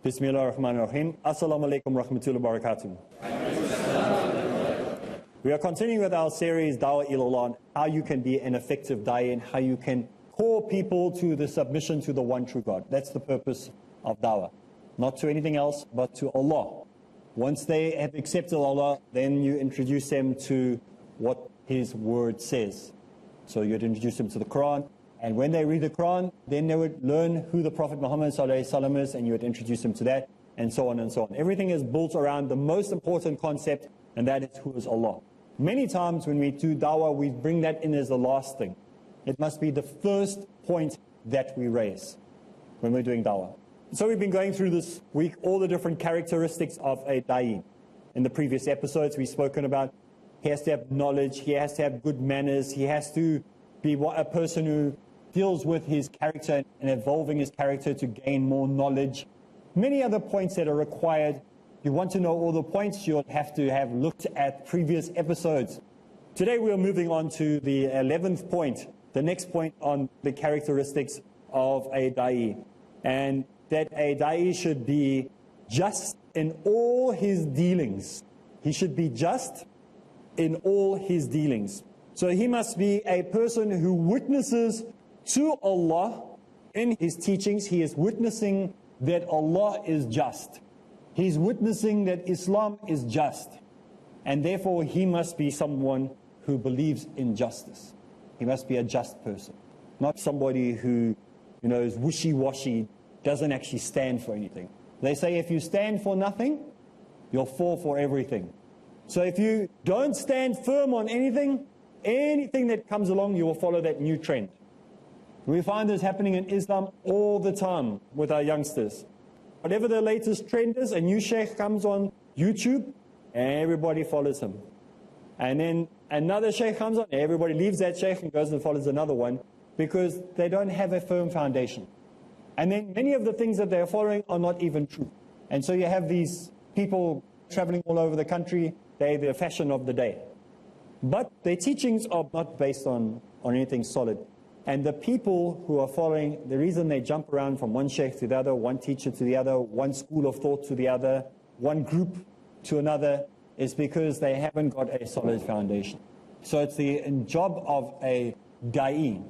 Bismillah ar-Rahman ar-Rahim. Assalamu alaikum rahmatullahi wa barakatuh. We are continuing with our series, Dawah Ilallah, how you can be an effective da'i and how you can call people to the submission to the one true God. That's the purpose of dawah. Not to anything else, but to Allah. Once they have accepted Allah, then you introduce them to what His word says. So you'd introduce them to the Quran. And when they read the Quran, then they would learn who the Prophet Muhammad ﷺ is, and you would introduce them to that, and so on and so on. Everything is built around the most important concept, and that is who is Allah. Many times when we do dawah, we bring that in as the last thing. It must be the first point that we raise when we're doing dawah. So we've been going through this week all the different characteristics of a da'i. In the previous episodes, we've spoken about he has to have knowledge, he has to have good manners, he has to be a person who deals with his character and evolving his character to gain more knowledge. Many other points that are required. If you want to know all the points, you'll have to have looked at previous episodes. Today we are moving on to the 11th point, the next point on the characteristics of a da'i. And that a da'i should be just in all his dealings. He should be just in all his dealings. So he must be a person who witnesses to Allah in his teachings. He is witnessing that Allah is just. He's witnessing that Islam is just. And therefore he must be someone who believes in justice. He must be a just person. Not somebody who, is wishy-washy, doesn't actually stand for anything. They say if you stand for nothing, you'll fall for everything. So if you don't stand firm on anything that comes along, you will follow that new trend. We find this happening in Islam all the time with our youngsters. Whatever the latest trend is, a new sheikh comes on YouTube, and everybody follows him. And then another sheikh comes on, and everybody leaves that sheikh and goes and follows another one, because they don't have a firm foundation. And then many of the things that they're following are not even true. And so you have these people traveling all over the country, they're the fashion of the day. But their teachings are not based on anything solid. And the people who are following, the reason they jump around from one sheikh to the other, one teacher to the other, one school of thought to the other, one group to another, is because they haven't got a solid foundation. So it's the job of a da'i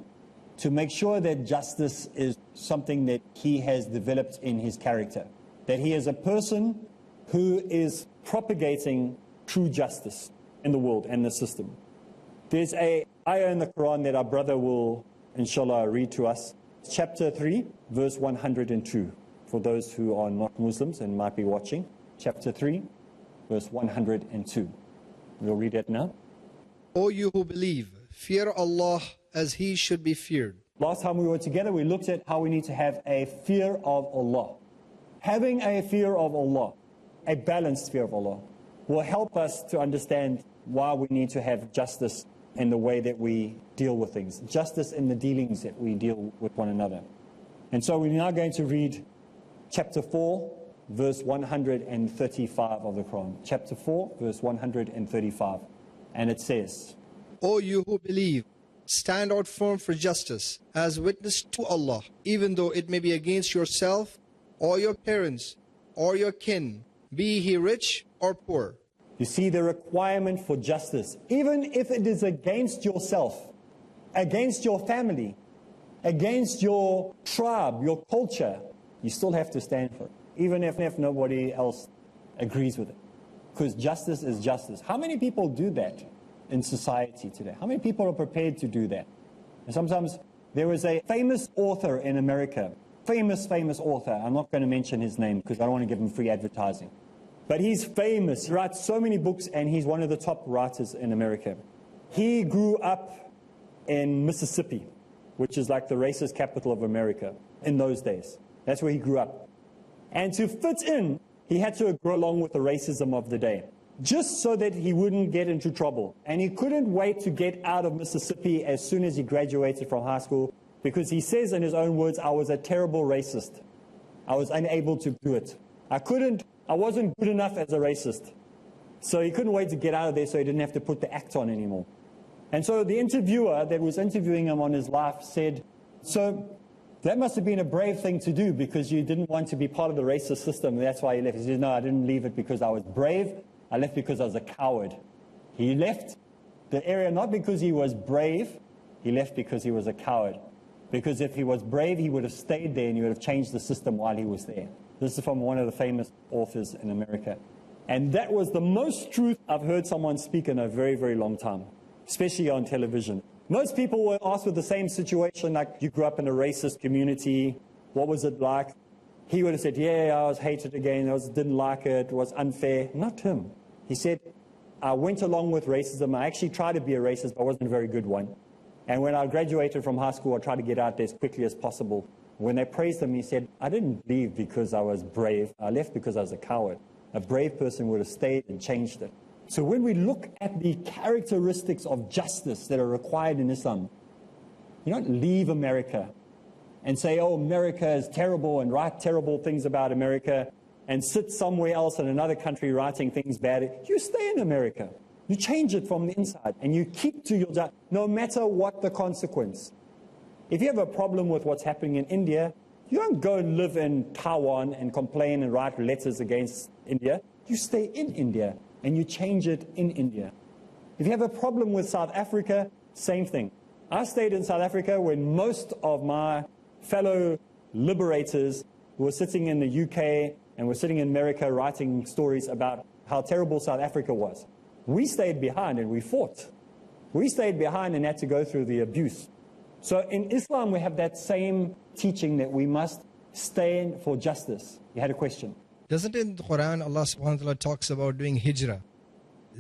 to make sure that justice is something that he has developed in his character. That he is a person who is propagating true justice in the world and the system. There's an ayah in the Quran that our brother will, inshallah, read to us. Chapter 3, verse 102. For those who are not Muslims and might be watching. Chapter 3, verse 102. We'll read it now. O you who believe, fear Allah as He should be feared. Last time we were together, we looked at how we need to have a fear of Allah. Having a fear of Allah, a balanced fear of Allah, will help us to understand why we need to have justice in the way that we deal with things. Justice in the dealings that we deal with one another. And so we're now going to read chapter 4, verse 135 of the Quran. Chapter 4, verse 135. And it says, O you who believe, stand out firm for justice, as witness to Allah, even though it may be against yourself, or your parents, or your kin, be he rich or poor. You see the requirement for justice, even if it is against yourself, against your family, against your tribe, your culture, you still have to stand for it, even if nobody else agrees with it. Because justice is justice. How many people do that in society today? How many people are prepared to do that? And sometimes there was a famous author in America, famous author. I'm not going to mention his name because I don't want to give him free advertising. But he's famous. He writes so many books, and he's one of the top writers in America. He grew up in Mississippi, which is like the racist capital of America in those days. That's where he grew up. And to fit in, he had to go along with the racism of the day, just so that he wouldn't get into trouble. And he couldn't wait to get out of Mississippi as soon as he graduated from high school, because he says in his own words, I was a terrible racist. I was unable to do it. I wasn't good enough as a racist. So he couldn't wait to get out of there so he didn't have to put the act on anymore. And so the interviewer that was interviewing him on his life said, so That must have been a brave thing to do because you didn't want to be part of the racist system. That's why he left. He said, no, I didn't leave it because I was brave. I left because I was a coward. He left the area not because he was brave. He left because he was a coward. Because if he was brave, he would have stayed there and he would have changed the system while he was there. This is from one of the famous authors in America. And that was the most truth I've heard someone speak in a very, very long time, especially on television. Most people were asked with the same situation, like, you grew up in a racist community, what was it like? He would have said, yeah, I was hated again, didn't like it, was unfair. Not him. He said, I went along with racism. I actually tried to be a racist, but I wasn't a very good one. And when I graduated from high school, I tried to get out there as quickly as possible. When they praised him, he said, I didn't leave because I was brave. I left because I was a coward. A brave person would have stayed and changed it. So when we look at the characteristics of justice that are required in Islam, you don't leave America and say, oh, America is terrible, and write terrible things about America, and sit somewhere else in another country writing things bad. You stay in America. You change it from the inside, and you keep to your job, no matter what the consequence. If you have a problem with what's happening in India, you don't go and live in Taiwan and complain and write letters against India. You stay in India, and you change it in India. If you have a problem with South Africa, same thing. I stayed in South Africa when most of my fellow liberators were sitting in the UK and were sitting in America writing stories about how terrible South Africa was. We stayed behind and we fought. We stayed behind and had to go through the abuse. So in Islam, we have that same teaching that we must stand for justice. You had a question? Doesn't in the Quran, Allah subhanahu wa ta'ala talks about doing hijrah?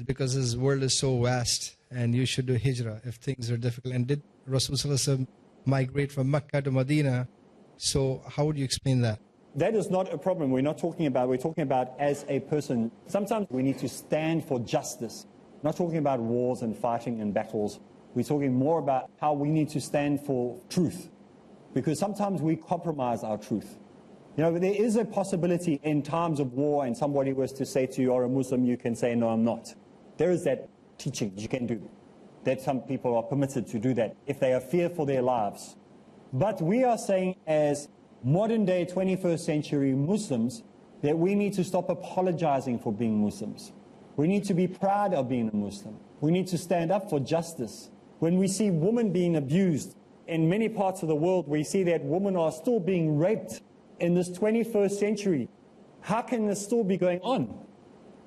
Because His world is so vast and you should do hijrah if things are difficult. And did Rasulullah migrate from Mecca to Medina? So how would you explain that? That is not a problem. We're talking about as a person. Sometimes we need to stand for justice. Not talking about wars and fighting and battles. We're talking more about how we need to stand for truth. Because sometimes we compromise our truth. You know, there is a possibility in times of war and somebody was to say to you, you're a Muslim, you can say, no, I'm not. There is that teaching that you can do. That some people are permitted to do that if they are fear for their lives. But we are saying as modern day 21st century Muslims that we need to stop apologizing for being Muslims. We need to be proud of being a Muslim. We need to stand up for justice. When we see women being abused in many parts of the world, we see that women are still being raped in this 21st century. How can this still be going on?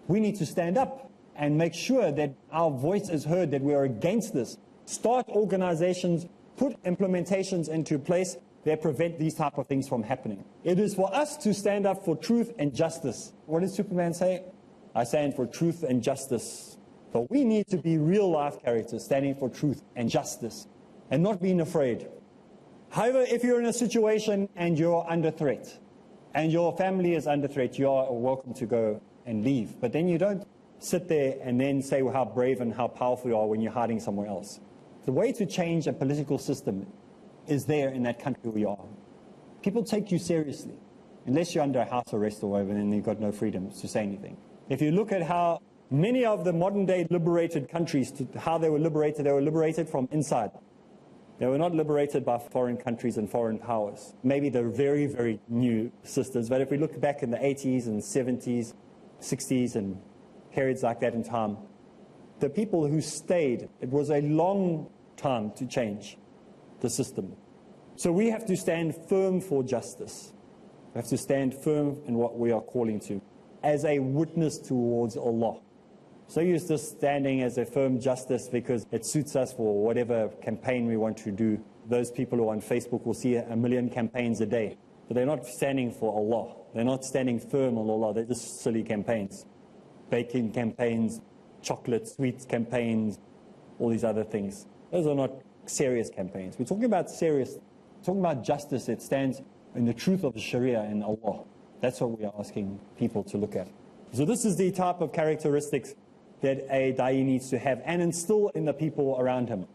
We need to stand up and make sure that our voice is heard, that we are against this. Start organizations, put implementations into place that prevent these type of things from happening. It is for us to stand up for truth and justice. What does Superman say? I stand for truth and justice. But we need to be real life characters standing for truth and justice and not being afraid. However, if you're in a situation and you're under threat and your family is under threat, you are welcome to go and leave. But then you don't sit there and then say how brave and how powerful you are when you're hiding somewhere else. The way to change a political system is there in that country where you are. People take you seriously. Unless you're under house arrest or whatever, then you've got no freedom to say anything. If you look at how many of the modern day liberated countries, how they were liberated from inside. They were not liberated by foreign countries and foreign powers. Maybe they're very, very new systems. But if we look back in the 80s and 70s, 60s and periods like that in time, the people who stayed, it was a long time to change the system. So we have to stand firm for justice. We have to stand firm in what we are calling to as a witness towards Allah. So you're just standing as a firm justice because it suits us for whatever campaign we want to do. Those people who are on Facebook will see 1 million campaigns a day. But they're not standing for Allah. They're not standing firm on Allah. They're just silly campaigns. Baking campaigns, chocolate, sweets campaigns, all these other things. Those are not serious campaigns. We're talking about justice that stands in the truth of the Sharia and Allah. That's what we are asking people to look at. So this is the type of characteristics that a da'i needs to have and instill in the people around him.